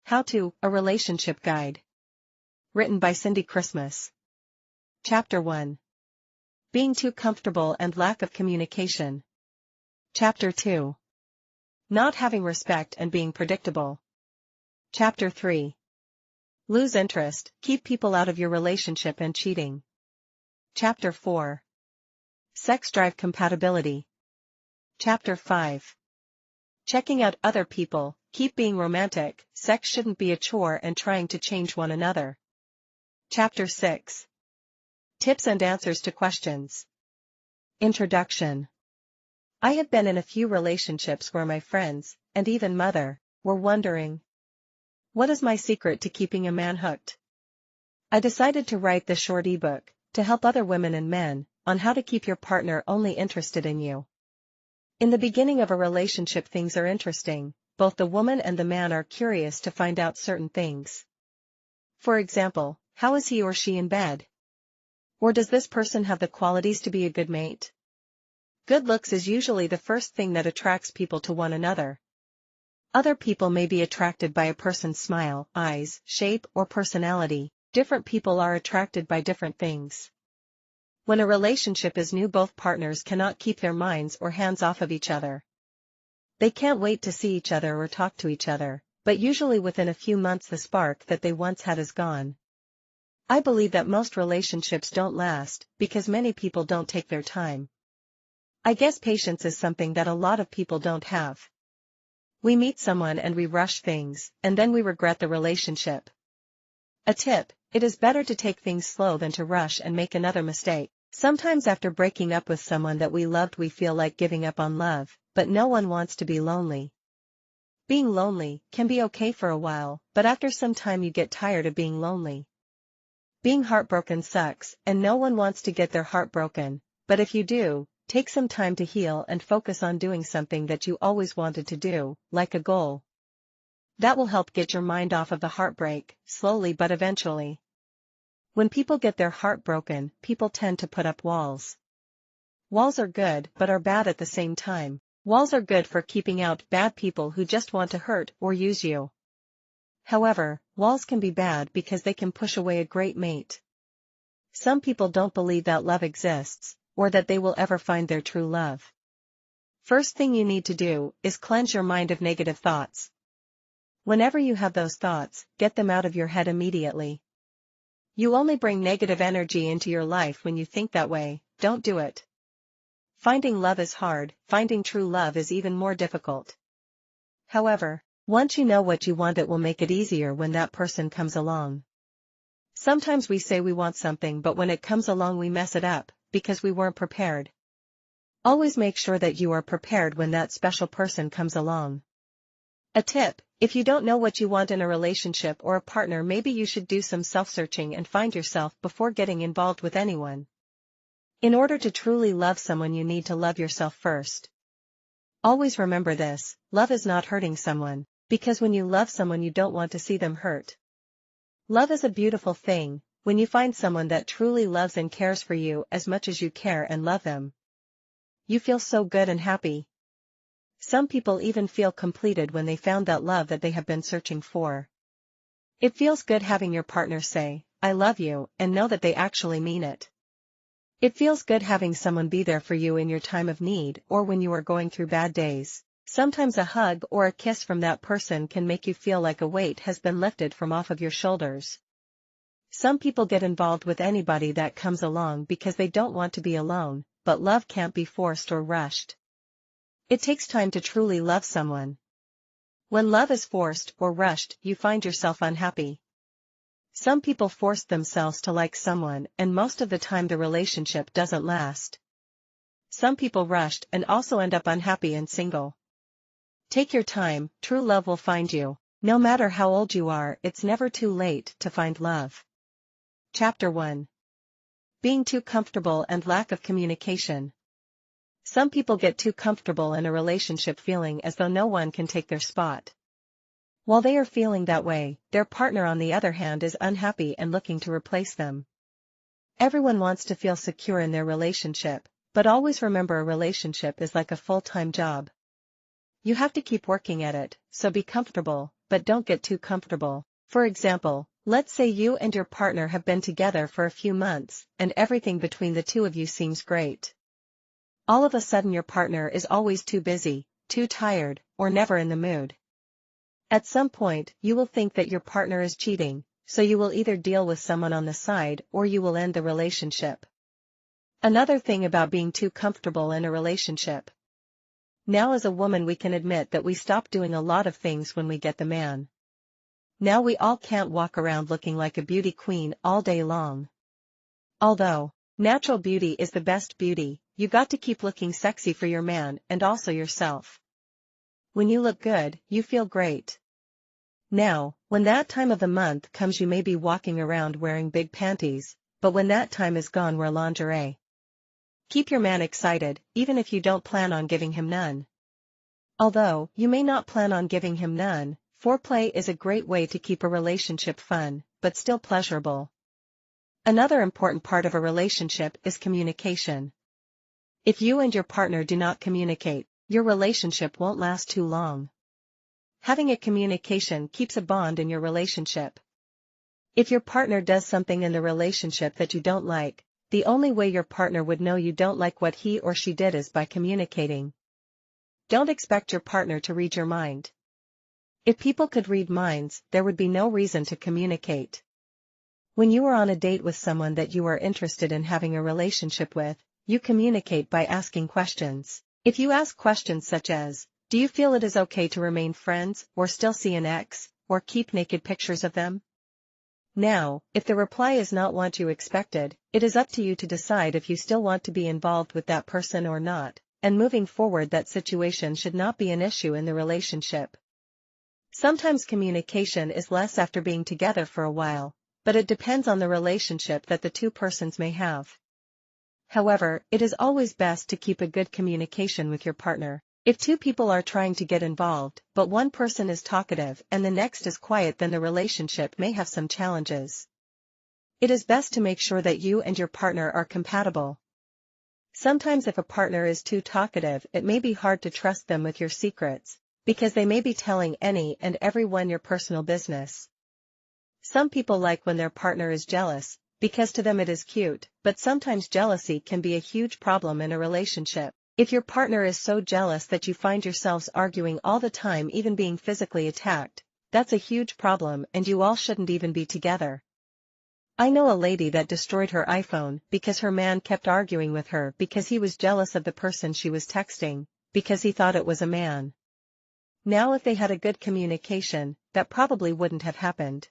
How to, a Relationship Guide. Written by Cindy Christmas. Chapter 1. Being too comfortable and lack of communication. Chapter 2. Not having respect and being predictable. Chapter 3. Lose interest, keep people out of your relationship and cheating. Chapter 4. Sex drive compatibility. Chapter 5. Checking out other people, keep being romantic, sex shouldn't be a chore and trying to change one another. Chapter 6. Tips and answers to questions. Introduction. I have been in a few relationships where my friends, and even mother, were wondering, what is my secret to keeping a man hooked? I decided to write this short ebook, to help other women and men, on how to keep your partner only interested in you. In the beginning of a relationship things are interesting, both the woman and the man are curious to find out certain things. For example, how is he or she in bed? Or does this person have the qualities to be a good mate? Good looks is usually the first thing that attracts people to one another. Other people may be attracted by a person's smile, eyes, shape, or personality. Different people are attracted by different things. When a relationship is new, both partners cannot keep their minds or hands off of each other. They can't wait to see each other or talk to each other, but usually within a few months the spark that they once had is gone. I believe that most relationships don't last, because many people don't take their time. I guess patience is something that a lot of people don't have. We meet someone and we rush things, and then we regret the relationship. A tip: it is better to take things slow than to rush and make another mistake. Sometimes after breaking up with someone that we loved we feel like giving up on love, but no one wants to be lonely. Being lonely can be okay for a while, but after some time you get tired of being lonely. Being heartbroken sucks, and no one wants to get their heart broken, but if you do, take some time to heal and focus on doing something that you always wanted to do, like a goal. That will help get your mind off of the heartbreak, slowly but eventually. When people get their heart broken, people tend to put up walls. Walls are good but are bad at the same time. Walls are good for keeping out bad people who just want to hurt or use you. However, walls can be bad because they can push away a great mate. Some people don't believe that love exists, or that they will ever find their true love. First thing you need to do is cleanse your mind of negative thoughts. Whenever you have those thoughts, get them out of your head immediately. You only bring negative energy into your life when you think that way. Don't do it. Finding love is hard, finding true love is even more difficult. However, once you know what you want, it will make it easier when that person comes along. Sometimes we say we want something, but when it comes along we mess it up, because we weren't prepared. Always make sure that you are prepared when that special person comes along. A tip: if you don't know what you want in a relationship or a partner, maybe you should do some self-searching and find yourself before getting involved with anyone. In order to truly love someone, you need to love yourself first. Always remember this: love is not hurting someone, because when you love someone you don't want to see them hurt. Love is a beautiful thing, when you find someone that truly loves and cares for you as much as you care and love them. You feel so good and happy. Some people even feel completed when they found that love that they have been searching for. It feels good having your partner say, "I love you," and know that they actually mean it. It feels good having someone be there for you in your time of need or when you are going through bad days. Sometimes a hug or a kiss from that person can make you feel like a weight has been lifted from off of your shoulders. Some people get involved with anybody that comes along because they don't want to be alone, but love can't be forced or rushed. It takes time to truly love someone. When love is forced or rushed, you find yourself unhappy. Some people force themselves to like someone, and most of the time the relationship doesn't last. Some people rushed and also end up unhappy and single. Take your time, true love will find you. No matter how old you are, it's never too late to find love. Chapter 1. Being too comfortable and lack of communication. Some people get too comfortable in a relationship feeling as though no one can take their spot. While they are feeling that way, their partner on the other hand is unhappy and looking to replace them. Everyone wants to feel secure in their relationship, but always remember a relationship is like a full-time job. You have to keep working at it, so be comfortable, but don't get too comfortable. For example, let's say you and your partner have been together for a few months, and everything between the two of you seems great. All of a sudden your partner is always too busy, too tired, or never in the mood. At some point, you will think that your partner is cheating, so you will either deal with someone on the side or you will end the relationship. Another thing about being too comfortable in a relationship. Now as a woman we can admit that we stop doing a lot of things when we get the man. Now we all can't walk around looking like a beauty queen all day long. Although natural beauty is the best beauty, you got to keep looking sexy for your man and also yourself. When you look good, you feel great. Now, when that time of the month comes you may be walking around wearing big panties, but when that time is gone wear lingerie. Keep your man excited, even if you don't plan on giving him none. Although you may not plan on giving him none, foreplay is a great way to keep a relationship fun, but still pleasurable. Another important part of a relationship is communication. If you and your partner do not communicate, your relationship won't last too long. Having a communication keeps a bond in your relationship. If your partner does something in the relationship that you don't like, the only way your partner would know you don't like what he or she did is by communicating. Don't expect your partner to read your mind. If people could read minds, there would be no reason to communicate. When you are on a date with someone that you are interested in having a relationship with, you communicate by asking questions. If you ask questions such as, do you feel it is okay to remain friends, or still see an ex, or keep naked pictures of them? Now, if the reply is not what you expected, it is up to you to decide if you still want to be involved with that person or not, and moving forward that situation should not be an issue in the relationship. Sometimes communication is less after being together for a while, but it depends on the relationship that the two persons may have. However, it is always best to keep a good communication with your partner. If two people are trying to get involved, but one person is talkative and the next is quiet, then the relationship may have some challenges. It is best to make sure that you and your partner are compatible. Sometimes if a partner is too talkative, it may be hard to trust them with your secrets, because they may be telling any and everyone your personal business. Some people like when their partner is jealous, because to them it is cute, but sometimes jealousy can be a huge problem in a relationship. If your partner is so jealous that you find yourselves arguing all the time, even being physically attacked, that's a huge problem and you all shouldn't even be together. I know a lady that destroyed her iPhone because her man kept arguing with her because he was jealous of the person she was texting, because he thought it was a man. Now if they had a good communication, that probably wouldn't have happened.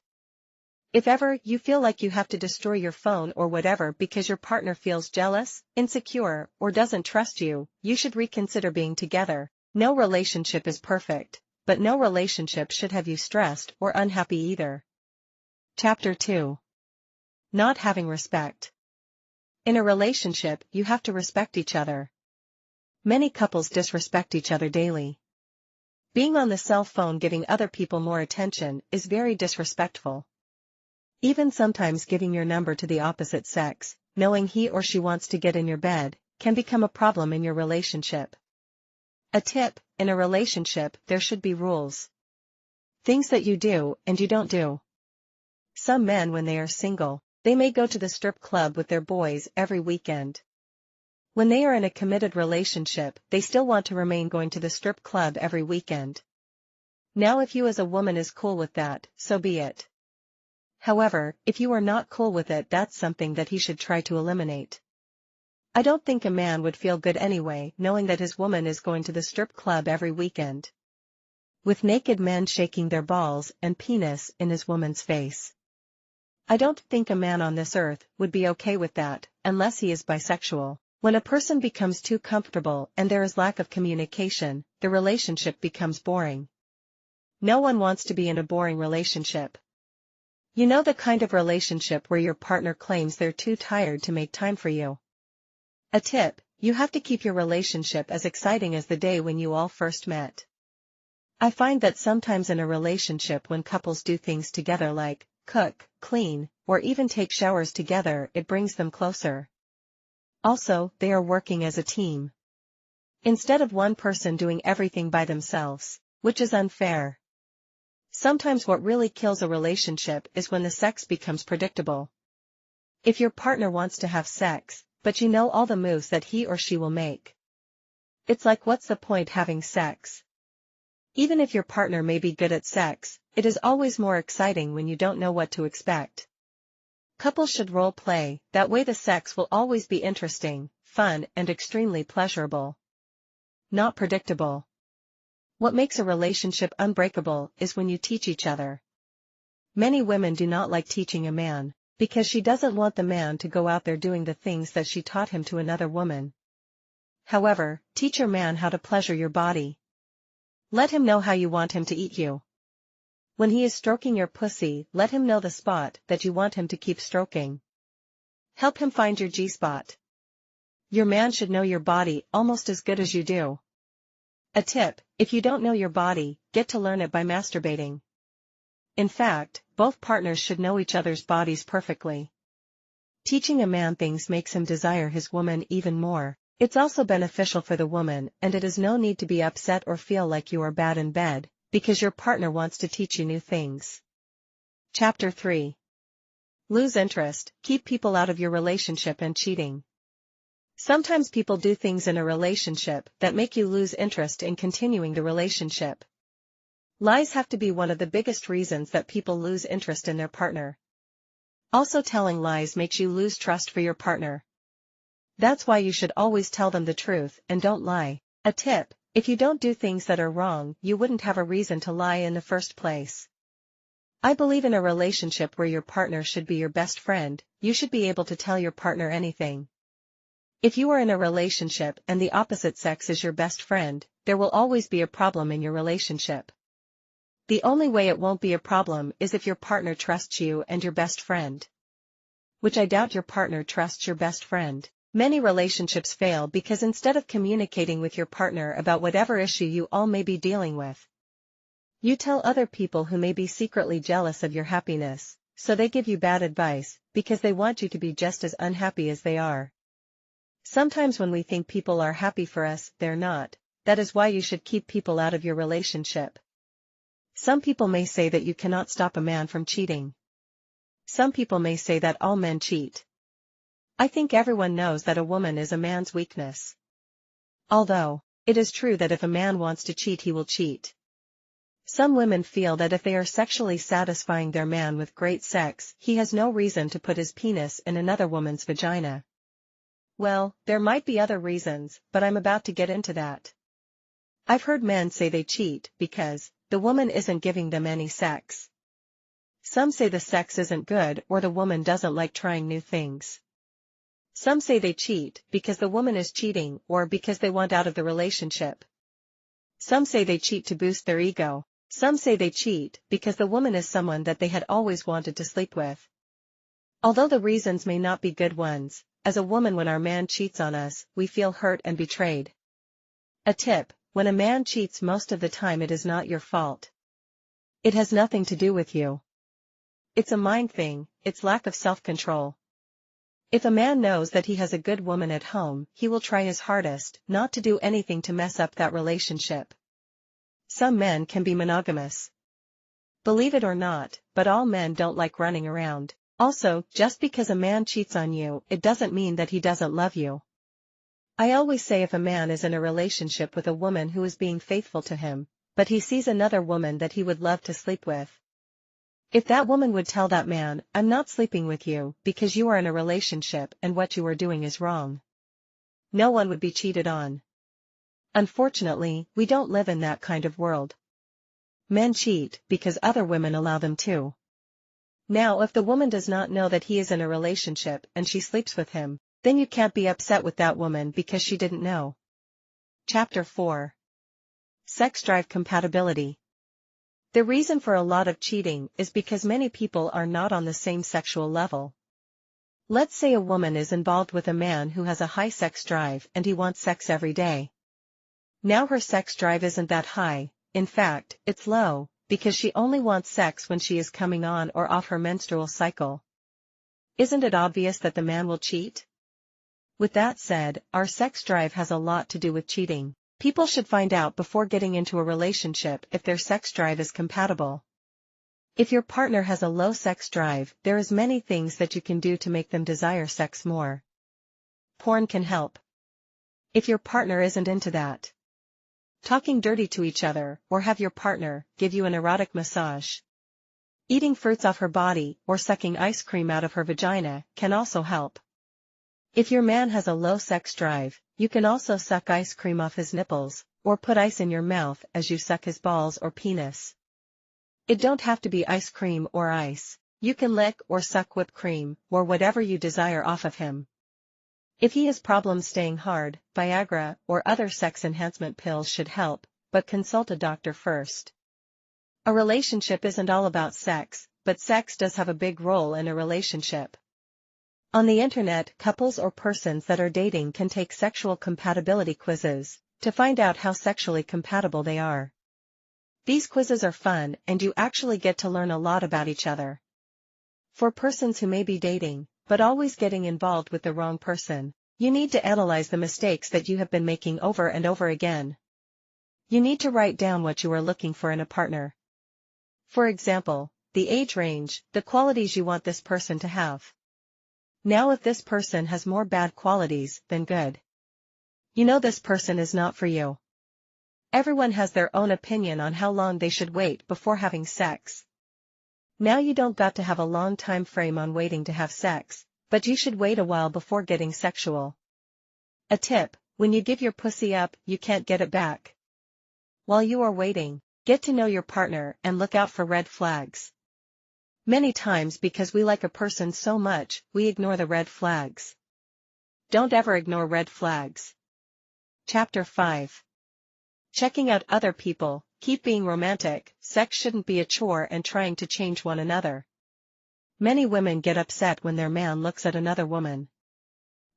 If ever you feel like you have to destroy your phone or whatever because your partner feels jealous, insecure, or doesn't trust you, you should reconsider being together. No relationship is perfect, but no relationship should have you stressed or unhappy either. Chapter 2. Not having respect. In a relationship, you have to respect each other. Many couples disrespect each other daily. Being on the cell phone giving other people more attention is very disrespectful. Even sometimes giving your number to the opposite sex, knowing he or she wants to get in your bed, can become a problem in your relationship. A tip: in a relationship there should be rules. Things that you do and you don't do. Some men, when they are single, they may go to the strip club with their boys every weekend. When they are in a committed relationship, they still want to remain going to the strip club every weekend. Now if you as a woman is cool with that, so be it. However, if you are not cool with it, that's something that he should try to eliminate. I don't think a man would feel good anyway, knowing that his woman is going to the strip club every weekend, with naked men shaking their balls and penis in his woman's face. I don't think a man on this earth would be okay with that, unless he is bisexual. When a person becomes too comfortable and there is lack of communication, the relationship becomes boring. No one wants to be in a boring relationship. You know, the kind of relationship where your partner claims they're too tired to make time for you. A tip: you have to keep your relationship as exciting as the day when you all first met. I find that sometimes in a relationship when couples do things together like cook, clean, or even take showers together, it brings them closer. Also, they are working as a team, instead of one person doing everything by themselves, which is unfair. Sometimes what really kills a relationship is when the sex becomes predictable. If your partner wants to have sex, but you know all the moves that he or she will make, it's like, what's the point having sex? Even if your partner may be good at sex, it is always more exciting when you don't know what to expect. Couples should role play, that way the sex will always be interesting, fun, and extremely pleasurable. Not predictable. What makes a relationship unbreakable is when you teach each other. Many women do not like teaching a man, because she doesn't want the man to go out there doing the things that she taught him to another woman. However, teach your man how to pleasure your body. Let him know how you want him to eat you. When he is stroking your pussy, let him know the spot that you want him to keep stroking. Help him find your G-spot. Your man should know your body almost as good as you do. A tip: if you don't know your body, get to learn it by masturbating. In fact, both partners should know each other's bodies perfectly. Teaching a man things makes him desire his woman even more. It's also beneficial for the woman, and it is no need to be upset or feel like you are bad in bed, because your partner wants to teach you new things. Chapter 3. Lose interest, keep people out of your relationship and cheating. Sometimes people do things in a relationship that make you lose interest in continuing the relationship. Lies have to be one of the biggest reasons that people lose interest in their partner. Also, telling lies makes you lose trust for your partner. That's why you should always tell them the truth and don't lie. A tip: if you don't do things that are wrong, you wouldn't have a reason to lie in the first place. I believe in a relationship where your partner should be your best friend. You should be able to tell your partner anything. If you are in a relationship and the opposite sex is your best friend, there will always be a problem in your relationship. The only way it won't be a problem is if your partner trusts you and your best friend. Which I doubt your partner trusts your best friend. Many relationships fail because instead of communicating with your partner about whatever issue you all may be dealing with, you tell other people who may be secretly jealous of your happiness, so they give you bad advice, because they want you to be just as unhappy as they are. Sometimes when we think people are happy for us, they're not. That is why you should keep people out of your relationship. Some people may say that you cannot stop a man from cheating. Some people may say that all men cheat. I think everyone knows that a woman is a man's weakness. Although, it is true that if a man wants to cheat, he will cheat. Some women feel that if they are sexually satisfying their man with great sex, he has no reason to put his penis in another woman's vagina. Well, there might be other reasons, but I'm about to get into that. I've heard men say they cheat because the woman isn't giving them any sex. Some say the sex isn't good or the woman doesn't like trying new things. Some say they cheat because the woman is cheating or because they want out of the relationship. Some say they cheat to boost their ego. Some say they cheat because the woman is someone that they had always wanted to sleep with. Although the reasons may not be good ones, as a woman, when our man cheats on us, we feel hurt and betrayed. A tip: when a man cheats, most of the time it is not your fault. It has nothing to do with you. It's a mind thing, it's lack of self-control. If a man knows that he has a good woman at home, he will try his hardest not to do anything to mess up that relationship. Some men can be monogamous. Believe it or not, but all men don't like running around. Also, just because a man cheats on you, it doesn't mean that he doesn't love you. I always say, if a man is in a relationship with a woman who is being faithful to him, but he sees another woman that he would love to sleep with, if that woman would tell that man, "I'm not sleeping with you because you are in a relationship and what you are doing is wrong," no one would be cheated on. Unfortunately, we don't live in that kind of world. Men cheat because other women allow them to. Now, if the woman does not know that he is in a relationship and she sleeps with him, then you can't be upset with that woman because she didn't know. Chapter 4. Sex drive compatibility. The reason for a lot of cheating is because many people are not on the same sexual level. Let's say a woman is involved with a man who has a high sex drive and he wants sex every day. Now her sex drive isn't that high, in fact, it's low, because she only wants sex when she is coming on or off her menstrual cycle. Isn't it obvious that the man will cheat? With that said, our sex drive has a lot to do with cheating. People should find out before getting into a relationship if their sex drive is compatible. If your partner has a low sex drive, there is many things that you can do to make them desire sex more. Porn can help. If your partner isn't into that, talking dirty to each other, or have your partner give you an erotic massage. Eating fruits off her body or sucking ice cream out of her vagina can also help. If your man has a low sex drive, you can also suck ice cream off his nipples, or put ice in your mouth as you suck his balls or penis. It don't have to be ice cream or ice. You can lick or suck whipped cream, or whatever you desire off of him. If he has problems staying hard, Viagra or other sex enhancement pills should help, but consult a doctor first. A relationship isn't all about sex, but sex does have a big role in a relationship. On the internet, couples or persons that are dating can take sexual compatibility quizzes to find out how sexually compatible they are. These quizzes are fun and you actually get to learn a lot about each other. For persons who may be dating, but always getting involved with the wrong person, you need to analyze the mistakes that you have been making over and over again. You need to write down what you are looking for in a partner. For example, the age range, the qualities you want this person to have. Now if this person has more bad qualities than good, you know this person is not for you. Everyone has their own opinion on how long they should wait before having sex. Now you don't got to have a long time frame on waiting to have sex, but you should wait a while before getting sexual. A tip: when you give your pussy up, you can't get it back. While you are waiting, get to know your partner and look out for red flags. Many times because we like a person so much, we ignore the red flags. Don't ever ignore red flags. Chapter 5. Checking out other people. Keep being romantic. Sex shouldn't be a chore and trying to change one another. Many women get upset when their man looks at another woman.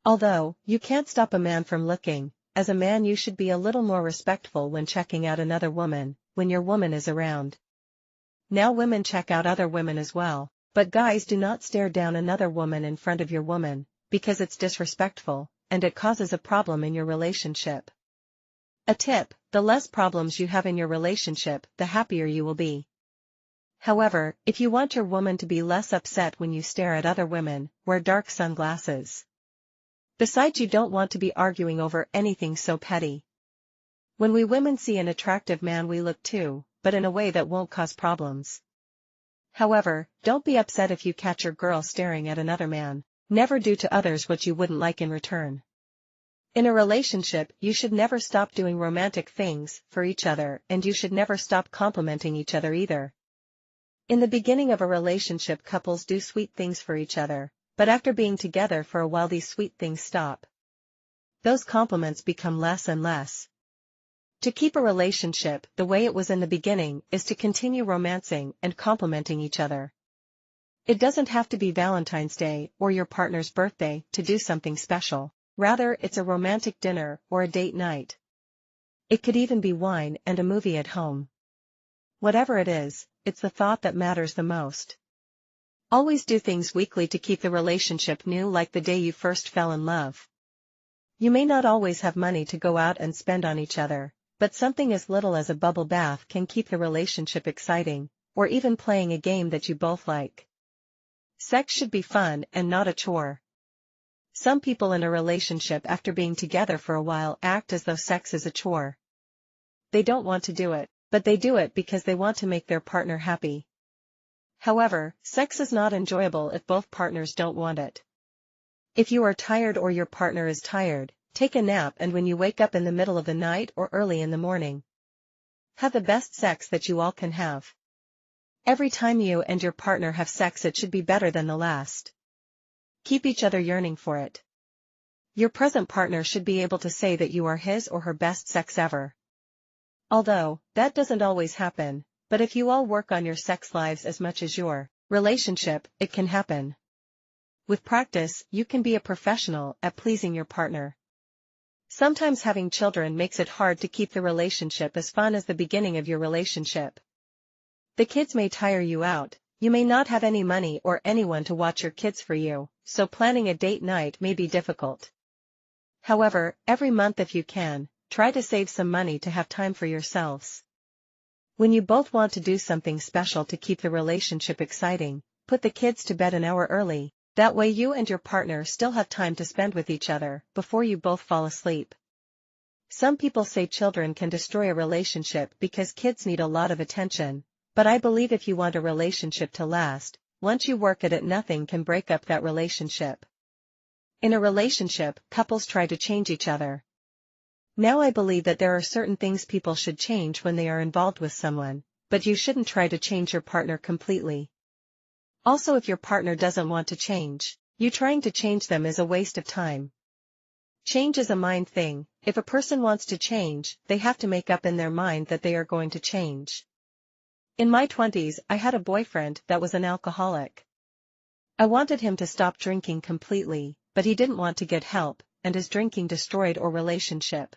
Although, you can't stop a man from looking, as a man you should be a little more respectful when checking out another woman, when your woman is around. Now women check out other women as well, but guys do not stare down another woman in front of your woman, because it's disrespectful, and it causes a problem in your relationship. A tip: the less problems you have in your relationship, the happier you will be. However, if you want your woman to be less upset when you stare at other women, wear dark sunglasses. Besides, you don't want to be arguing over anything so petty. When we women see an attractive man, we look too, but in a way that won't cause problems. However, don't be upset if you catch your girl staring at another man. Never do to others what you wouldn't like in return. In a relationship, you should never stop doing romantic things for each other, and you should never stop complimenting each other either. In the beginning of a relationship, couples do sweet things for each other, but after being together for a while, these sweet things stop. Those compliments become less and less. To keep a relationship the way it was in the beginning is to continue romancing and complimenting each other. It doesn't have to be Valentine's Day or your partner's birthday to do something special. Rather, it's a romantic dinner or a date night. It could even be wine and a movie at home. Whatever it is, it's the thought that matters the most. Always do things weekly to keep the relationship new, like the day you first fell in love. You may not always have money to go out and spend on each other, but something as little as a bubble bath can keep the relationship exciting, or even playing a game that you both like. Sex should be fun and not a chore. Some people in a relationship after being together for a while act as though sex is a chore. They don't want to do it, but they do it because they want to make their partner happy. However, sex is not enjoyable if both partners don't want it. If you are tired or your partner is tired, take a nap, and when you wake up in the middle of the night or early in the morning, have the best sex that you all can have. Every time you and your partner have sex, it should be better than the last. Keep each other yearning for it. Your present partner should be able to say that you are his or her best sex ever. Although, that doesn't always happen, but if you all work on your sex lives as much as your relationship, it can happen. With practice, you can be a professional at pleasing your partner. Sometimes having children makes it hard to keep the relationship as fun as the beginning of your relationship. The kids may tire you out. You may not have any money or anyone to watch your kids for you, so planning a date night may be difficult. However, every month if you can, try to save some money to have time for yourselves. When you both want to do something special to keep the relationship exciting, put the kids to bed an hour early. That way you and your partner still have time to spend with each other before you both fall asleep. Some people say children can destroy a relationship because kids need a lot of attention, but I believe if you want a relationship to last, once you work at it, nothing can break up that relationship. In a relationship, couples try to change each other. Now I believe that there are certain things people should change when they are involved with someone, but you shouldn't try to change your partner completely. Also, if your partner doesn't want to change, you trying to change them is a waste of time. Change is a mind thing. If a person wants to change, they have to make up in their mind that they are going to change. In my 20s, I had a boyfriend that was an alcoholic. I wanted him to stop drinking completely, but he didn't want to get help, and his drinking destroyed our relationship.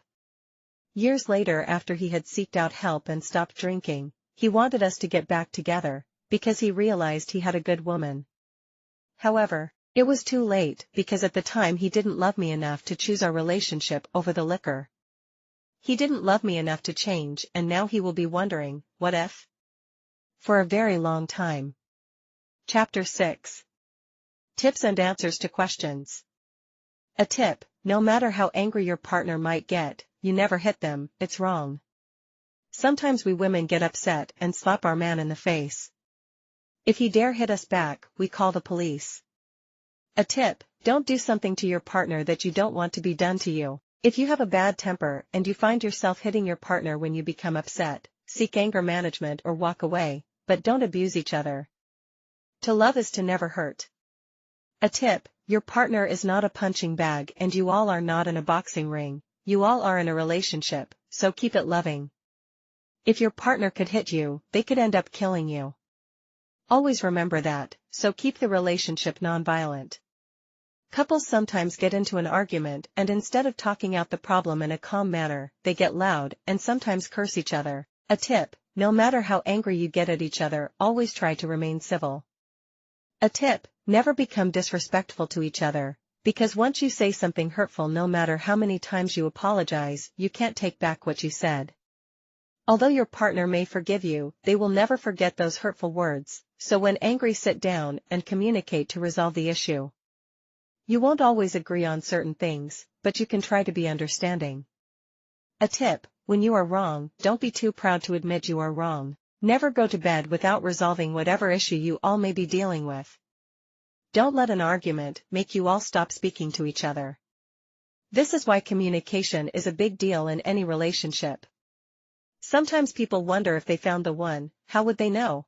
Years later, after he had sought out help and stopped drinking, he wanted us to get back together, because he realized he had a good woman. However, it was too late, because at the time he didn't love me enough to choose our relationship over the liquor. He didn't love me enough to change, and now he will be wondering, what if? For a very long time. Chapter 6. Tips and answers to questions. A tip: no matter how angry your partner might get, you never hit them. It's wrong. Sometimes we women get upset and slap our man in the face. If he dare hit us back, we call the police. A tip: don't do something to your partner that you don't want to be done to you. If you have a bad temper and you find yourself hitting your partner when you become upset, seek anger management or walk away, but don't abuse each other. To love is to never hurt. A tip: your partner is not a punching bag and you all are not in a boxing ring, you all are in a relationship, so keep it loving. If your partner could hit you, they could end up killing you. Always remember that, so keep the relationship non-violent. Couples sometimes get into an argument and instead of talking out the problem in a calm manner, they get loud and sometimes curse each other. A tip: no matter how angry you get at each other, always try to remain civil. A tip: never become disrespectful to each other, because once you say something hurtful, no matter how many times you apologize, you can't take back what you said. Although your partner may forgive you, they will never forget those hurtful words, so when angry, sit down and communicate to resolve the issue. You won't always agree on certain things, but you can try to be understanding. A tip: when you are wrong, don't be too proud to admit you are wrong. Never go to bed without resolving whatever issue you all may be dealing with. Don't let an argument make you all stop speaking to each other. This is why communication is a big deal in any relationship. Sometimes people wonder if they found the one. How would they know?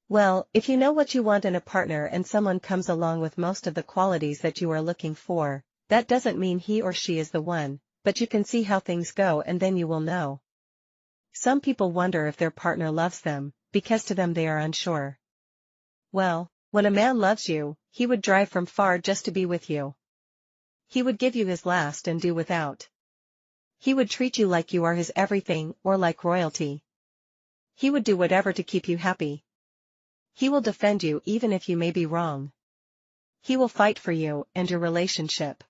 Well, if you know what you want in a partner and someone comes along with most of the qualities that you are looking for, that doesn't mean he or she is the one, but you can see how things go and then you will know. Some people wonder if their partner loves them, because to them they are unsure. Well, when a man loves you, he would drive from far just to be with you. He would give you his last and do without. He would treat you like you are his everything or like royalty. He would do whatever to keep you happy. He will defend you even if you may be wrong. He will fight for you and your relationship.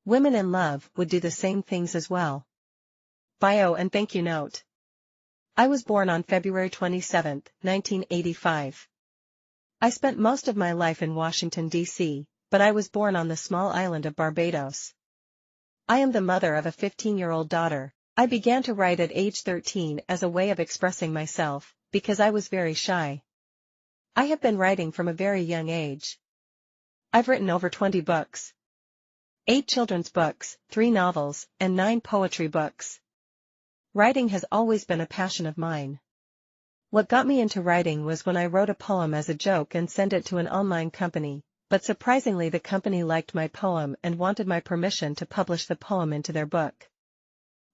Women in love would do the same things as well. Bio and thank you note. I was born on February 27, 1985. I spent most of my life in Washington, D.C., but I was born on the small island of Barbados. I am the mother of a 15-year-old daughter. I began to write at age 13 as a way of expressing myself, because I was very shy. I have been writing from a very young age. I've written over 20 books. 8 children's books, 3 novels, and 9 poetry books. Writing has always been a passion of mine. What got me into writing was when I wrote a poem as a joke and sent it to an online company, but surprisingly the company liked my poem and wanted my permission to publish the poem into their book.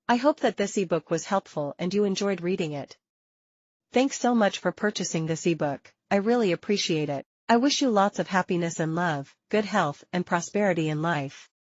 I hope that this ebook was helpful and you enjoyed reading it. Thanks so much for purchasing this ebook, I really appreciate it. I wish you lots of happiness and love, good health and prosperity in life.